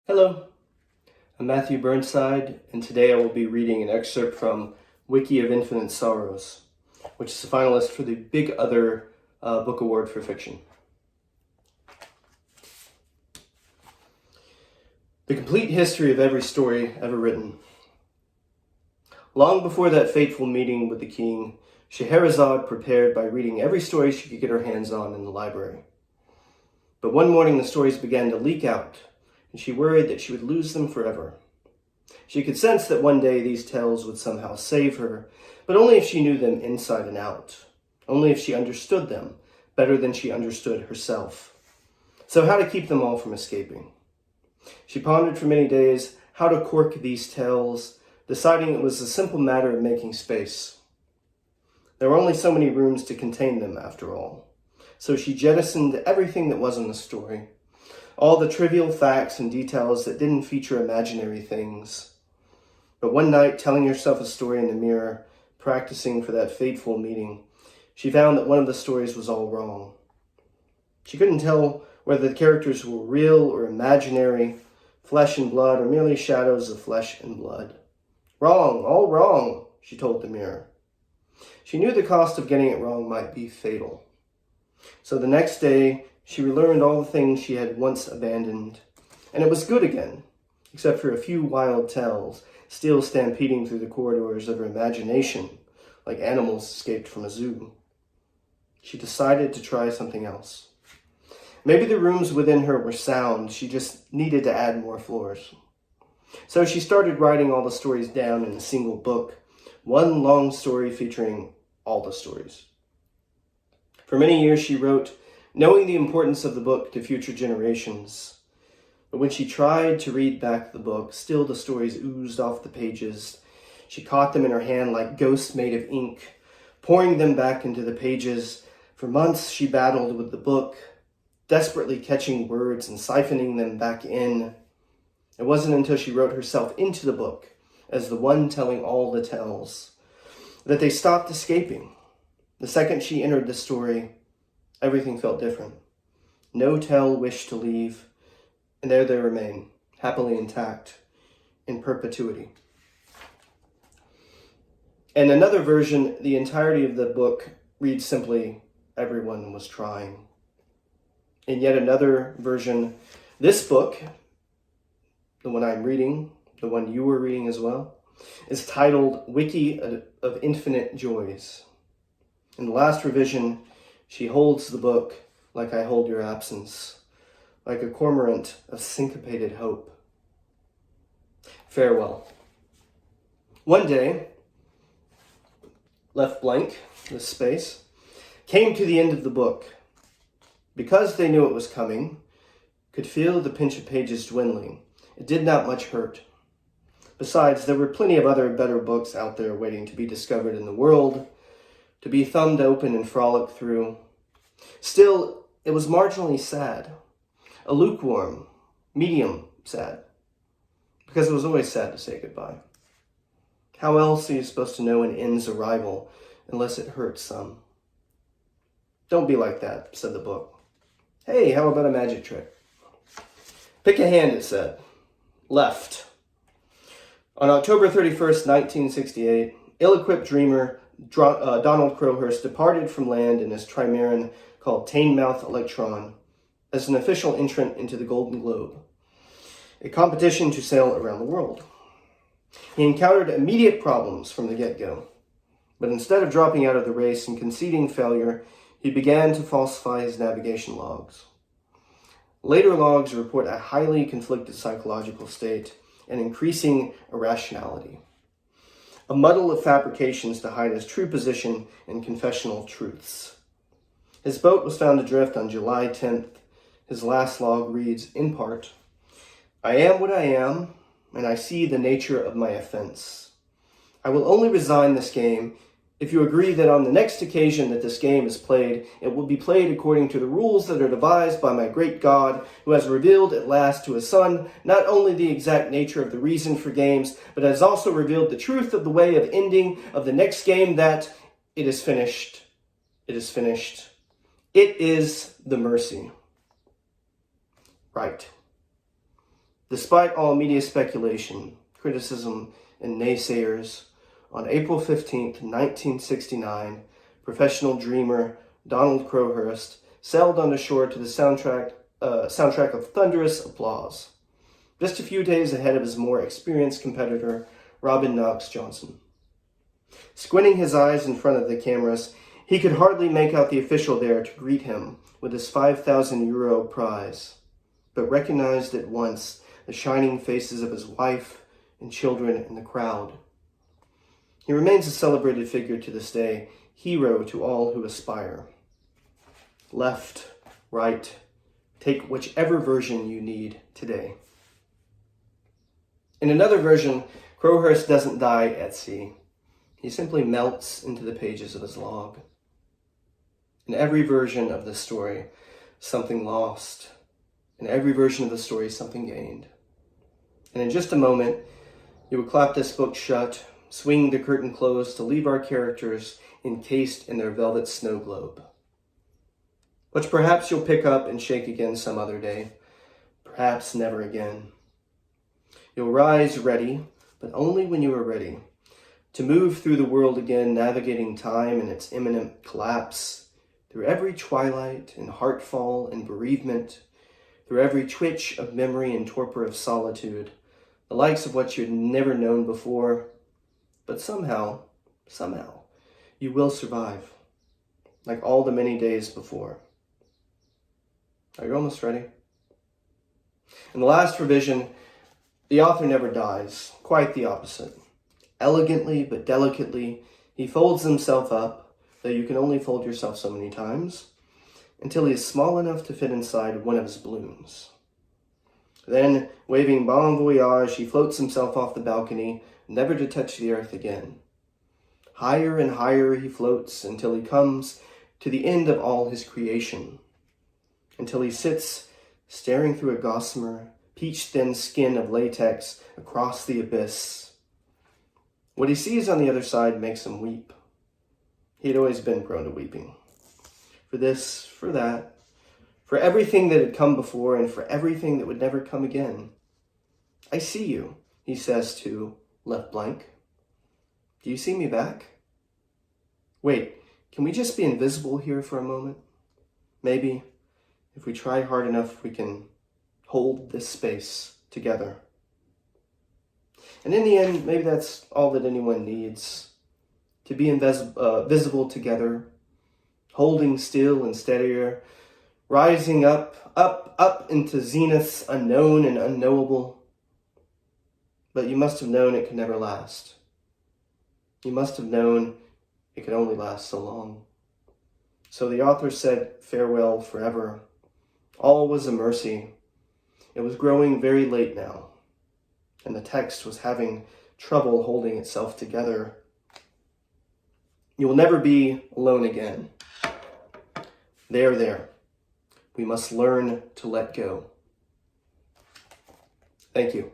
Hello, I'm Matthew Burnside, and today I will be reading an excerpt from WIKI of Infinite Sorrows, which is a finalist for the Big Other Book Award for Fiction. The complete history of every story ever written. Long before that fateful meeting with the king, Scheherazade prepared by reading every story she could get her hands on in the library. But one morning the stories began to leak out, and she worried that she would lose them forever. She could sense that one day these tales would somehow save her, but only if she knew them inside and out, only if she understood them better than she understood herself. So how to keep them all from escaping? She pondered for many days how to cork these tales, deciding it was a simple matter of making space. There were only so many rooms to contain them, after all. So she jettisoned everything that wasn't a story, all the trivial facts and details that didn't feature imaginary things. But one night, telling herself a story in the mirror, practicing for that fateful meeting, she found that one of the stories was all wrong. She couldn't tell whether the characters were real or imaginary, flesh and blood, or merely shadows of flesh and blood. Wrong, all wrong, she told the mirror. She knew the cost of getting it wrong might be fatal. So the next day, she relearned all the things she had once abandoned, and it was good again, except for a few wild tales, still stampeding through the corridors of her imagination, like animals escaped from a zoo. She decided to try something else. Maybe the rooms within her were sound, she just needed to add more floors. So she started writing all the stories down in a single book, one long story featuring all the stories. For many years she wrote, knowing the importance of the book to future generations. But when she tried to read back the book, still the stories oozed off the pages. She caught them in her hand like ghosts made of ink, pouring them back into the pages. For months she battled with the book, desperately catching words and siphoning them back in. It wasn't until she wrote herself into the book, as the one telling all the tells, that they stopped escaping. The second she entered the story, everything felt different. No tell wished to leave, and there they remain, happily intact, in perpetuity. In another version, the entirety of the book reads simply, everyone was trying. In yet another version, this book, the one I'm reading, the one you were reading as well, is titled WIKI of Infinite Joys. In the last revision, she holds the book like I hold your absence, like a cormorant of syncopated hope. Farewell. One day, left blank, this space, came to the end of the book. Because they knew it was coming, could feel the pinch of pages dwindling. It did not much hurt. Besides, there were plenty of other better books out there waiting to be discovered in the world, to be thumbed open and frolicked through. Still, it was marginally sad. A lukewarm, medium sad. Because it was always sad to say goodbye. How else are you supposed to know an end's arrival unless it hurts some? Don't be like that, said the book. Hey, how about a magic trick? Pick a hand, it said. Left. On October 31st, 1968, ill-equipped dreamer Donald Crowhurst departed from land in his trimaran called Teignmouth Electron as an official entrant into the Golden Globe, a competition to sail around the world. He encountered immediate problems from the get-go, but instead of dropping out of the race and conceding failure, he began to falsify his navigation logs. Later logs report a highly conflicted psychological state and increasing irrationality. A muddle of fabrications to hide his true position and confessional truths. His boat was found adrift on July 10th. His last log reads, in part, I am what I am, and I see the nature of my offense. I will only resign this game if you agree that on the next occasion that this game is played, it will be played according to the rules that are devised by my great God, who has revealed at last to his Son not only the exact nature of the reason for games, but has also revealed the truth of the way of ending of the next game, that it is finished. It is finished. It is the mercy. Right. Despite all media speculation, criticism, and naysayers, on April 15th, 1969, professional dreamer Donald Crowhurst sailed on the shore to the soundtrack of thunderous applause, just a few days ahead of his more experienced competitor, Robin Knox Johnson. Squinting his eyes in front of the cameras, he could hardly make out the official there to greet him with his €5,000 prize, but recognized at once the shining faces of his wife and children in the crowd. He remains a celebrated figure to this day, hero to all who aspire. Left, right, take whichever version you need today. In another version, Crowhurst doesn't die at sea. He simply melts into the pages of his log. In every version of this story, something lost. In every version of the story, something gained. And in just a moment, you will clap this book shut, swing the curtain closed to leave our characters encased in their velvet snow globe, which perhaps you'll pick up and shake again some other day, perhaps never again. You'll rise ready, but only when you are ready, to move through the world again, navigating time and its imminent collapse, through every twilight and heartfall and bereavement, through every twitch of memory and torpor of solitude, the likes of what you'd never known before, but somehow, you will survive, like all the many days before. Are you almost ready? In the last revision, the author never dies, quite the opposite. Elegantly but delicately, he folds himself up, though you can only fold yourself so many times, until he is small enough to fit inside one of his balloons. Then, waving bon voyage, he floats himself off the balcony, never to touch the earth again. Higher and higher he floats until he comes to the end of all his creation, until he sits staring through a gossamer, peach-thin skin of latex across the abyss. What he sees on the other side makes him weep. He had always been prone to weeping. For this, for that, for everything that had come before and for everything that would never come again. I see you, he says to left blank. Do you see me back? Wait, can we just be invisible here for a moment? Maybe, if we try hard enough, we can hold this space together. And in the end, maybe that's all that anyone needs. To be visible together, holding still and steadier, rising up into zeniths unknown and unknowable. But you must have known it could never last. You must have known it could only last so long. So the author said farewell forever. All was a mercy. It was growing very late now, and the text was having trouble holding itself together. You will never be alone again. There. We must learn to let go. Thank you.